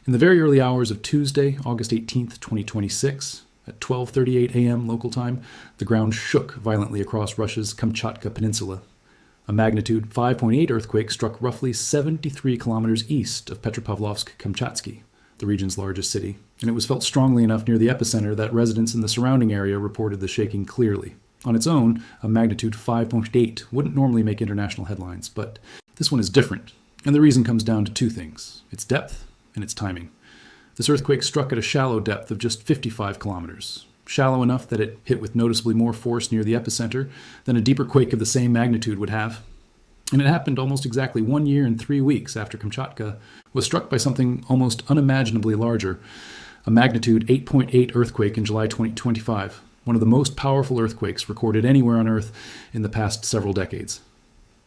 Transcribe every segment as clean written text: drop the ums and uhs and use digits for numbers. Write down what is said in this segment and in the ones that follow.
In the very early hours of Tuesday, August 18th, 2026, at 12:38 a.m. local time, the ground shook violently across Russia's Kamchatka Peninsula. A magnitude 5.8 earthquake struck roughly 73 kilometers east of Petropavlovsk-Kamchatsky, the region's largest city, and it was felt strongly enough near the epicenter that residents in the surrounding area reported the shaking clearly. On its own, a magnitude 5.8 wouldn't normally make international headlines, but this one is different, and the reason comes down to two things: its depth and its timing. This earthquake struck at a shallow depth of just 55 kilometers, shallow enough that it hit with noticeably more force near the epicenter than a deeper quake of the same magnitude would have. And it happened almost exactly 1 year and 3 weeks after Kamchatka was struck by something almost unimaginably larger, a magnitude 8.8 earthquake in July 2025, one of the most powerful earthquakes recorded anywhere on Earth in the past several decades.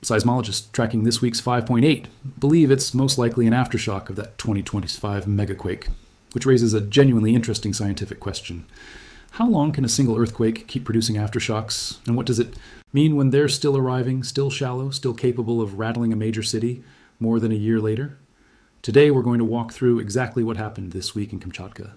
Seismologists tracking this week's 5.8 believe it's most likely an aftershock of that 2025 megaquake, which raises a genuinely interesting scientific question. How long can a single earthquake keep producing aftershocks, and what does it mean when they're still arriving, still shallow, still capable of rattling a major city more than a year later? Today we're going to walk through exactly what happened this week in Kamchatka,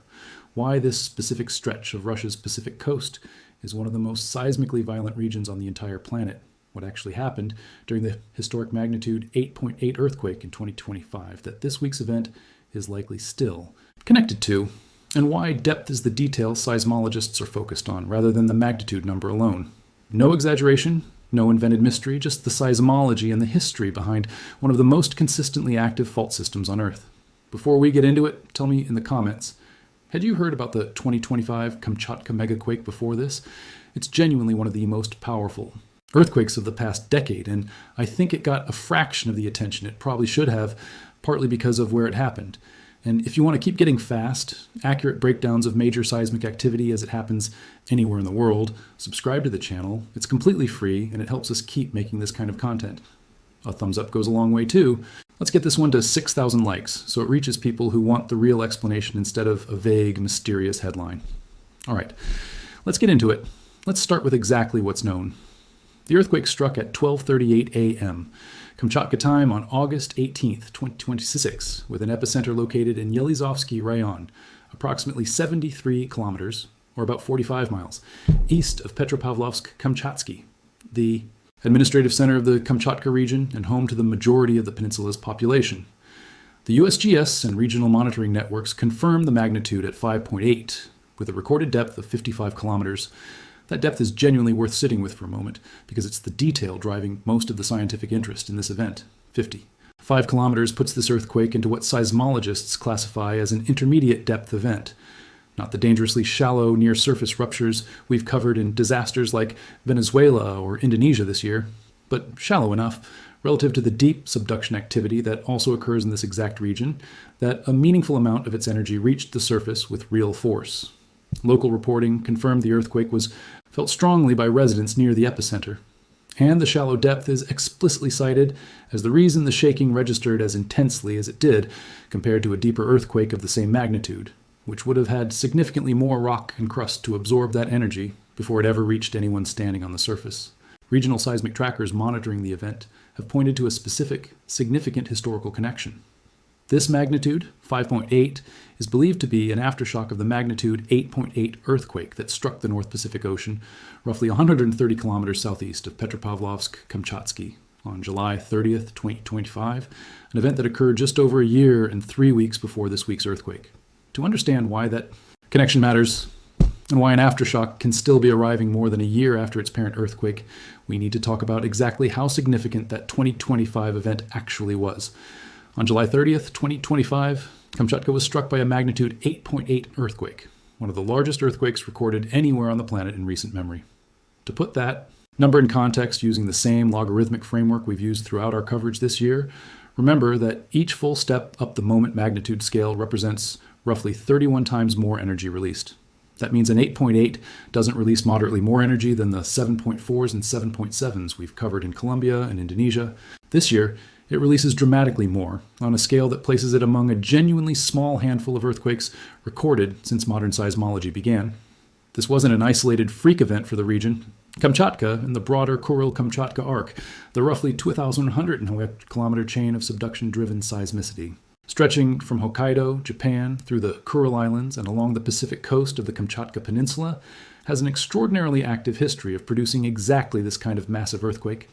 why this specific stretch of Russia's Pacific coast is one of the most seismically violent regions on the entire planet, what actually happened during the historic magnitude 8.8 earthquake in 2025 that this week's event is likely still connected to, and why depth is the detail seismologists are focused on rather than the magnitude number alone. No exaggeration, no invented mystery, just the seismology and the history behind one of the most consistently active fault systems on Earth. Before we get into it, tell me in the comments, had you heard about the 2025 Kamchatka megaquake before this? It's genuinely one of the most powerful earthquakes of the past decade, and I think it got a fraction of the attention it probably should have, partly because of where it happened. And if you want to keep getting fast, accurate breakdowns of major seismic activity as it happens anywhere in the world, subscribe to the channel. It's completely free, and it helps us keep making this kind of content. A thumbs up goes a long way too. Let's get this one to 6,000 likes, so it reaches people who want the real explanation instead of a vague, mysterious headline. All right, let's get into it. Let's start with exactly what's known. The earthquake struck at 12:38 a.m. Kamchatka time on August 18th, 2026, with an epicenter located in Yelizovsky Rayon, approximately 73 kilometers, or about 45 miles, east of Petropavlovsk-Kamchatsky, the administrative center of the Kamchatka region and home to the majority of the peninsula's population. The USGS and regional monitoring networks confirmed the magnitude at 5.8, with a recorded depth of 55 kilometers. That depth is genuinely worth sitting with for a moment, because it's the detail driving most of the scientific interest in this event, 50. 5 kilometers puts this earthquake into what seismologists classify as an intermediate depth event, not the dangerously shallow near-surface ruptures we've covered in disasters like Venezuela or Indonesia this year, but shallow enough, relative to the deep subduction activity that also occurs in this exact region, that a meaningful amount of its energy reached the surface with real force. Local reporting confirmed the earthquake was felt strongly by residents near the epicenter, and the shallow depth is explicitly cited as the reason the shaking registered as intensely as it did compared to a deeper earthquake of the same magnitude, which would have had significantly more rock and crust to absorb that energy before it ever reached anyone standing on the surface. Regional seismic trackers monitoring the event have pointed to a specific, significant historical connection. This magnitude, 5.8, is believed to be an aftershock of the magnitude 8.8 earthquake that struck the North Pacific Ocean roughly 130 kilometers southeast of Petropavlovsk-Kamchatsky on July 30th, 2025, an event that occurred just over a year and 3 weeks before this week's earthquake. To understand why that connection matters and why an aftershock can still be arriving more than a year after its parent earthquake, we need to talk about exactly how significant that 2025 event actually was. On July 30th, 2025, Kamchatka was struck by a magnitude 8.8 earthquake, one of the largest earthquakes recorded anywhere on the planet in recent memory. To put that number in context using the same logarithmic framework we've used throughout our coverage this year, remember that each full step up the moment magnitude scale represents roughly 31 times more energy released. That means an 8.8 doesn't release moderately more energy than the 7.4s and 7.7s we've covered in Colombia and Indonesia. This year, it releases dramatically more, on a scale that places it among a genuinely small handful of earthquakes recorded since modern seismology began. This wasn't an isolated freak event for the region. Kamchatka and the broader Kuril-Kamchatka arc, the roughly 2,100 kilometer chain of subduction-driven seismicity, Stretching from Hokkaido, Japan, through the Kuril Islands and along the Pacific coast of the Kamchatka Peninsula, has an extraordinarily active history of producing exactly this kind of massive earthquake.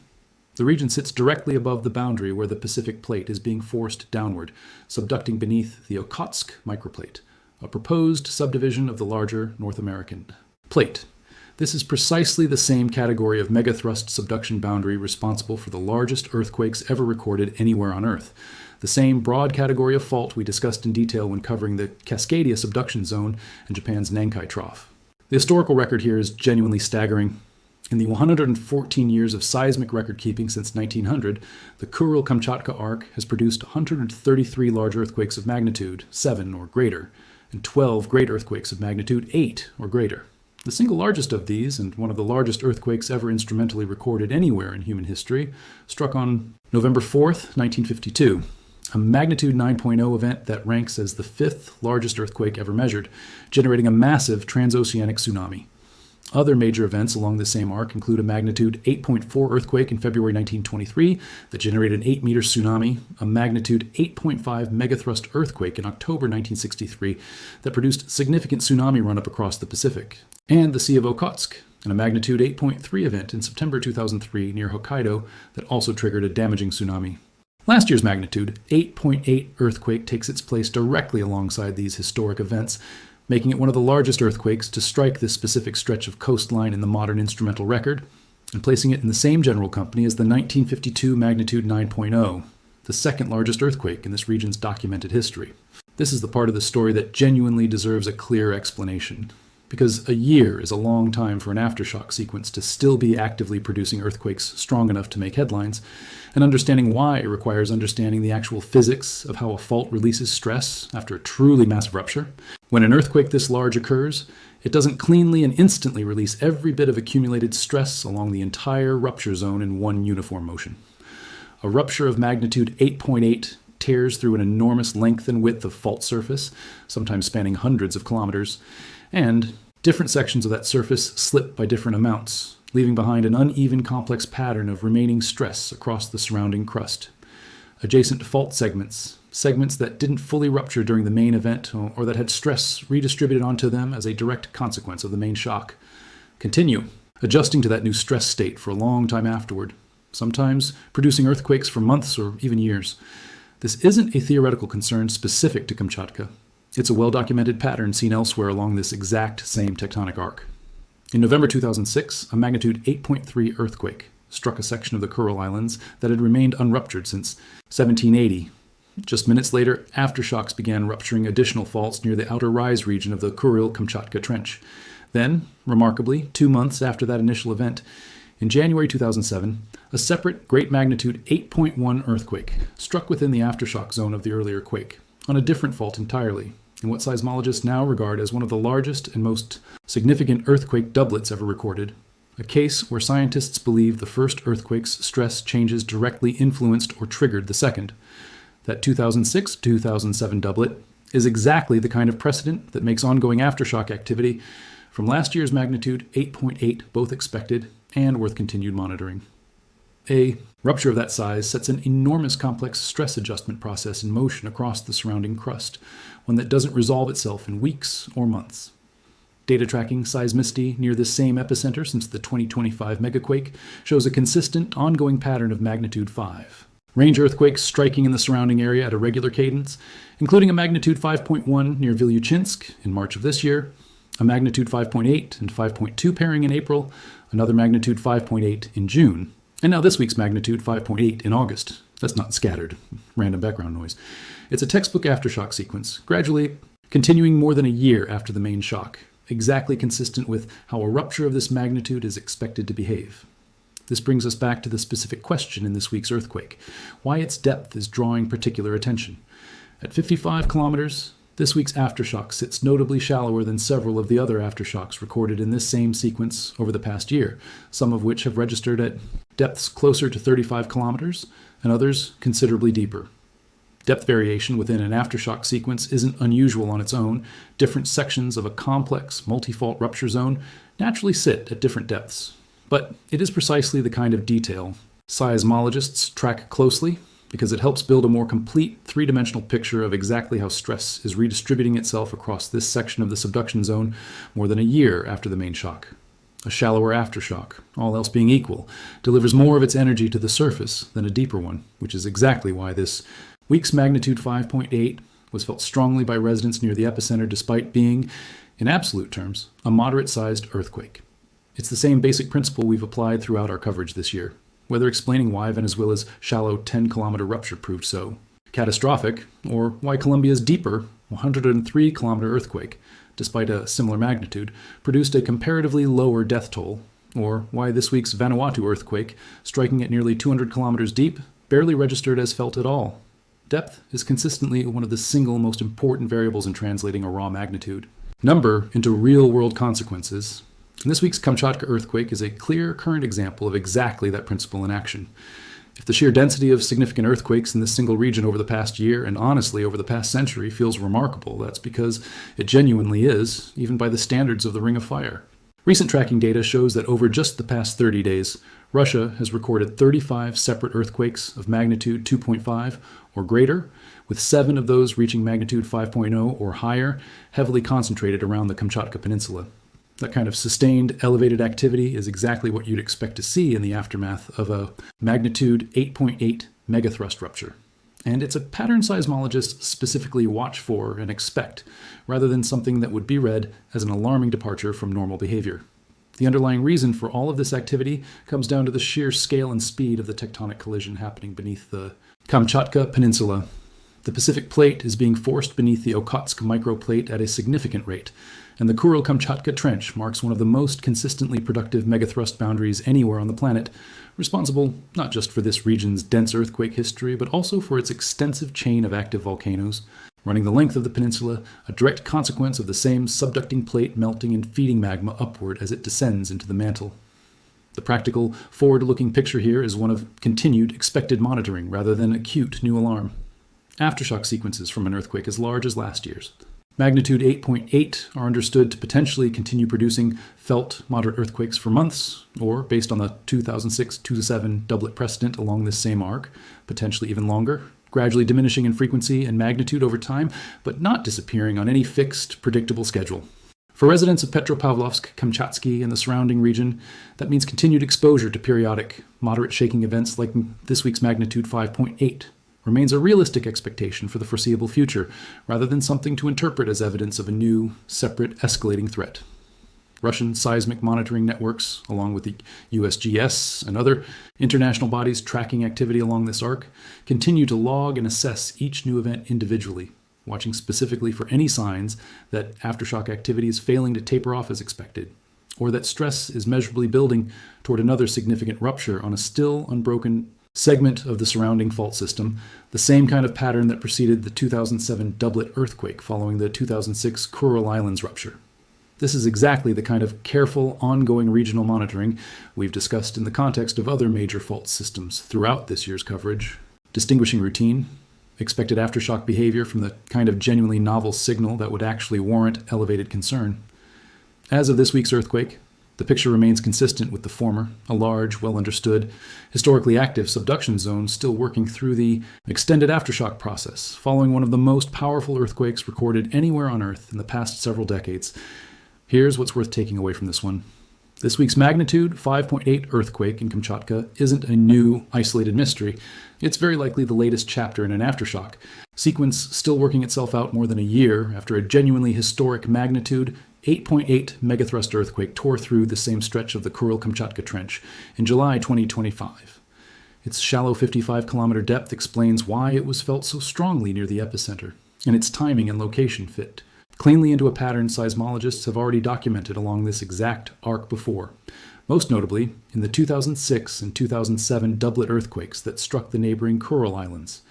The region sits directly above the boundary where the Pacific Plate is being forced downward, subducting beneath the Okhotsk microplate, a proposed subdivision of the larger North American plate. This is precisely the same category of megathrust subduction boundary responsible for the largest earthquakes ever recorded anywhere on Earth. The same broad category of fault we discussed in detail when covering the Cascadia subduction zone and Japan's Nankai Trough. The historical record here is genuinely staggering. In the 114 years of seismic record keeping since 1900, the Kuril-Kamchatka arc has produced 133 large earthquakes of magnitude 7 or greater, and 12 great earthquakes of magnitude 8 or greater. The single largest of these, and one of the largest earthquakes ever instrumentally recorded anywhere in human history, struck on November 4th, 1952, a magnitude 9.0 event that ranks as the 5th largest earthquake ever measured, generating a massive transoceanic tsunami. Other major events along the same arc include a magnitude 8.4 earthquake in February 1923 that generated an 8-meter tsunami, a magnitude 8.5 megathrust earthquake in October 1963 that produced significant tsunami run-up across the Pacific, and the Sea of Okhotsk, and a magnitude 8.3 event in September 2003 near Hokkaido that also triggered a damaging tsunami. Last year's magnitude 8.8 earthquake takes its place directly alongside these historic events, making it one of the largest earthquakes to strike this specific stretch of coastline in the modern instrumental record, and placing it in the same general company as the 1952 magnitude 9.0, the second largest earthquake in this region's documented history. This is the part of the story that genuinely deserves a clear explanation, because a year is a long time for an aftershock sequence to still be actively producing earthquakes strong enough to make headlines, and understanding why requires understanding the actual physics of how a fault releases stress after a truly massive rupture. When an earthquake this large occurs, it doesn't cleanly and instantly release every bit of accumulated stress along the entire rupture zone in one uniform motion. A rupture of magnitude 8.8 tears through an enormous length and width of fault surface, sometimes spanning hundreds of kilometers, and different sections of that surface slip by different amounts, leaving behind an uneven complex pattern of remaining stress across the surrounding crust. Adjacent fault segments that didn't fully rupture during the main event or that had stress redistributed onto them as a direct consequence of the main shock, continue, adjusting to that new stress state for a long time afterward, sometimes producing earthquakes for months or even years. This isn't a theoretical concern specific to Kamchatka. It's a well-documented pattern seen elsewhere along this exact same tectonic arc. In November 2006, a magnitude 8.3 earthquake struck a section of the Kuril Islands that had remained unruptured since 1780. Just minutes later, aftershocks began rupturing additional faults near the outer rise region of the Kuril-Kamchatka Trench. Then, remarkably, 2 months after that initial event, in January 2007, a separate great magnitude 8.1 earthquake struck within the aftershock zone of the earlier quake, on a different fault entirely, in what seismologists now regard as one of the largest and most significant earthquake doublets ever recorded, a case where scientists believe the first earthquake's stress changes directly influenced or triggered the second. That 2006-2007 doublet is exactly the kind of precedent that makes ongoing aftershock activity from last year's magnitude 8.8 both expected and worth continued monitoring. A rupture of that size sets an enormous complex stress adjustment process in motion across the surrounding crust, one that doesn't resolve itself in weeks or months. Data tracking seismicity near this same epicenter since the 2025 megaquake shows a consistent, ongoing pattern of magnitude 5. Range earthquakes striking in the surrounding area at a regular cadence, including a magnitude 5.1 near Vilyuchinsk in March of this year, a magnitude 5.8 and 5.2 pairing in April, another magnitude 5.8 in June, and now this week's magnitude 5.8 in August. That's not scattered, random background noise. It's a textbook aftershock sequence, gradually continuing more than a year after the main shock, exactly consistent with how a rupture of this magnitude is expected to behave. This brings us back to the specific question in this week's earthquake, why its depth is drawing particular attention. At 55 kilometers, this week's aftershock sits notably shallower than several of the other aftershocks recorded in this same sequence over the past year, some of which have registered at depths closer to 35 kilometers and others considerably deeper. Depth variation within an aftershock sequence isn't unusual on its own. Different sections of a complex multi-fault rupture zone naturally sit at different depths. But it is precisely the kind of detail seismologists track closely because it helps build a more complete three-dimensional picture of exactly how stress is redistributing itself across this section of the subduction zone more than a year after the main shock. A shallower aftershock, all else being equal, delivers more of its energy to the surface than a deeper one, which is exactly why this week's magnitude 5.8 was felt strongly by residents near the epicenter despite being, in absolute terms, a moderate-sized earthquake. It's the same basic principle we've applied throughout our coverage this year, whether explaining why Venezuela's shallow 10-kilometer rupture proved so catastrophic, or why Colombia's deeper 103-kilometer earthquake, despite a similar magnitude, produced a comparatively lower death toll, or why this week's Vanuatu earthquake, striking at nearly 200 kilometers deep, barely registered as felt at all. Depth is consistently one of the single most important variables in translating a raw magnitude number into real-world consequences. And this week's Kamchatka earthquake is a clear current example of exactly that principle in action. If the sheer density of significant earthquakes in this single region over the past year, and honestly over the past century, feels remarkable, that's because it genuinely is, even by the standards of the Ring of Fire. Recent tracking data shows that over just the past 30 days, Russia has recorded 35 separate earthquakes of magnitude 2.5 or greater, with 7 of those reaching magnitude 5.0 or higher, heavily concentrated around the Kamchatka Peninsula. That kind of sustained, elevated activity is exactly what you'd expect to see in the aftermath of a magnitude 8.8 megathrust rupture. And it's a pattern seismologists specifically watch for and expect, rather than something that would be read as an alarming departure from normal behavior. The underlying reason for all of this activity comes down to the sheer scale and speed of the tectonic collision happening beneath the Kamchatka Peninsula. The Pacific Plate is being forced beneath the Okhotsk microplate at a significant rate, and the Kuril-Kamchatka Trench marks one of the most consistently productive megathrust boundaries anywhere on the planet, responsible not just for this region's dense earthquake history, but also for its extensive chain of active volcanoes, running the length of the peninsula, a direct consequence of the same subducting plate melting and feeding magma upward as it descends into the mantle. The practical, forward-looking picture here is one of continued, expected monitoring rather than acute new alarm. Aftershock sequences from an earthquake as large as last year's. Magnitude 8.8 are understood to potentially continue producing felt moderate earthquakes for months, or, based on the 2006-2007 doublet precedent along this same arc, potentially even longer, gradually diminishing in frequency and magnitude over time, but not disappearing on any fixed, predictable schedule. For residents of Petropavlovsk, Kamchatsky, and the surrounding region, that means continued exposure to periodic, moderate shaking events like this week's magnitude 5.8. Remains a realistic expectation for the foreseeable future, rather than something to interpret as evidence of a new, separate, escalating threat. Russian seismic monitoring networks, along with the USGS and other international bodies tracking activity along this arc, continue to log and assess each new event individually, watching specifically for any signs that aftershock activity is failing to taper off as expected, or that stress is measurably building toward another significant rupture on a still unbroken segment of the surrounding fault system, the same kind of pattern that preceded the 2007 doublet earthquake following the 2006 Kuril Islands rupture. This is exactly the kind of careful, ongoing regional monitoring we've discussed in the context of other major fault systems throughout this year's coverage, distinguishing routine, expected aftershock behavior from the kind of genuinely novel signal that would actually warrant elevated concern. As of this week's earthquake, the picture remains consistent with the former, a large, well-understood, historically active subduction zone still working through the extended aftershock process, following one of the most powerful earthquakes recorded anywhere on Earth in the past several decades. Here's what's worth taking away from this one. This week's magnitude 5.8 earthquake in Kamchatka isn't a new, isolated mystery. It's very likely the latest chapter in an aftershock sequence still working itself out more than a year after a genuinely historic magnitude 8.8 megathrust earthquake tore through the same stretch of the Kuril-Kamchatka Trench in July 2025. Its shallow 55-kilometer depth explains why it was felt so strongly near the epicenter, and its timing and location fit cleanly into a pattern seismologists have already documented along this exact arc before, most notably in the 2006 and 2007 doublet earthquakes that struck the neighboring Kuril Islands.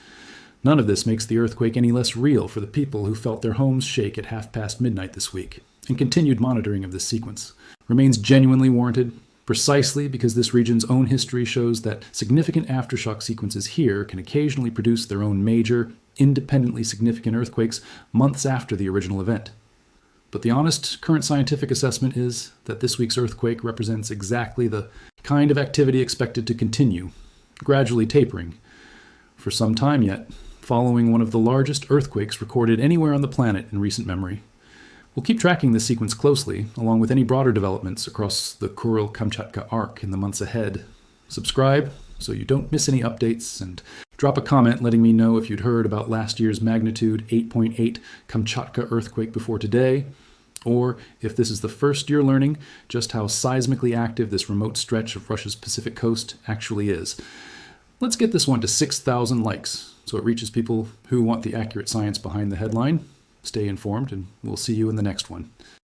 None of this makes the earthquake any less real for the people who felt their homes shake at midnight this week, and continued monitoring of this sequence remains genuinely warranted, precisely because this region's own history shows that significant aftershock sequences here can occasionally produce their own major, independently significant earthquakes months after the original event. But the honest, current scientific assessment is that this week's earthquake represents exactly the kind of activity expected to continue, gradually tapering, for some time yet, following one of the largest earthquakes recorded anywhere on the planet in recent memory. We'll keep tracking this sequence closely, along with any broader developments across the Kuril-Kamchatka arc in the months ahead. Subscribe so you don't miss any updates, and drop a comment letting me know if you'd heard about last year's magnitude 8.8 Kamchatka earthquake before today, or if this is the first you're learning just how seismically active this remote stretch of Russia's Pacific coast actually is. Let's get this one to 6,000 likes so it reaches people who want the accurate science behind the headline. Stay informed, and we'll see you in the next one.